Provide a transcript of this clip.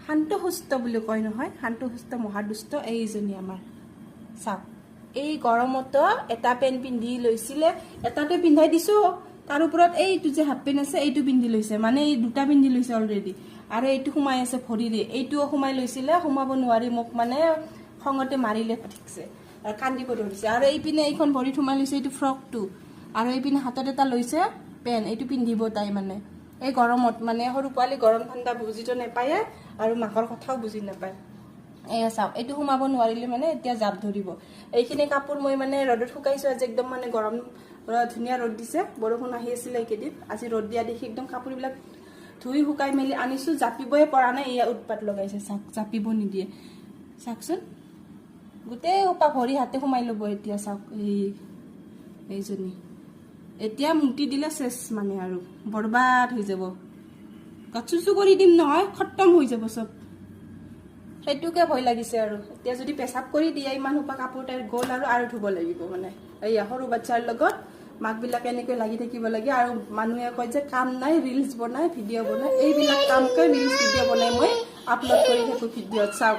শান্ত সুস্থ বুলি কয় নহয়, শান্ত সুস্থ মহাদুষ্ট এইজনী আমাৰ। চাওক, এই গৰমতো এটা পেণ্ট পিন্ধি লৈছিলে, এটাতে পিন্ধাই দিছোঁ, তাৰ ওপৰত এইটো যে হাফ পেণ্ট আছে এইটো পিন্ধি লৈছে, মানে এই দুটা পিন্ধি লৈছে অলৰেডি। আৰু এইটো সোমাই আছে ভৰিৰে, এইটোও সোমাই লৈছিলে, সোমাব নোৱাৰি মোক মানে খঙতে মাৰিলে ঠিকছে, কান্দিব ধৰিছে। আৰু এইপিনে এইখন ভৰিত সোমাই লৈছে এইটো ফ্ৰকটো, আৰু এইপিনে হাতত এটা লৈছে পেণ্ট, এইটো পিন্ধিব তাই মানে এই গৰমত। মানে সৰু পোৱালি গৰম ঠাণ্ডা বুজিতো নাপায়, আৰু মাকৰ কথাও বুজি নাপায়। এয়া চাওক, এইটো সোমাব নোৱাৰিলে মানে এতিয়া জাপ ধৰিব। এইখিনি কাপোৰ মই মানে ৰ'দত শুকাইছোঁ আজি, একদম মানে গৰম ধুনীয়া ৰ'দ দিছে, বৰষুণ আহি আছিলে এইকেইদিন, আজি ৰ'দ দিয়া দেখি একদম কাপোৰবিলাক ধুই শুকাই মেলি আনিছোঁ, জাপিবই পৰা নাই, এয়া উৎপাত লগাইছে। চাওক, জাপিব নিদিয়ে, চাওকচোন গোটেই সোপা ভৰি হাতে সোমাই ল'ব এতিয়া। চাওক এইজনী এতিয়া মুটি দিলে চেচ মানে, আৰু বৰবাদ হৈ যাব, গচুচু কৰি দিম নহয়, খতম হৈ যাব চব। সেইটোকে ভয় লাগিছে। আৰু এতিয়া যদি পেচাব কৰি দিয়ে ইমান সোপা কাপোৰ তাইৰ গ'ল, আৰু ধুব লাগিব মানে। এইয়া সৰু বাচ্ছাৰ লগত মাকবিলাকে এনেকৈ লাগি থাকিব লাগে। আৰু মানুহে কয় যে কাম নাই, ৰিলচ বনাই, ভিডিঅ' বনাই, এইবিলাক কামকৈ ৰিলচ ভিডিঅ' বনাই মই আপলোড কৰি থাকোঁ ভিডিঅ'ত। চাওক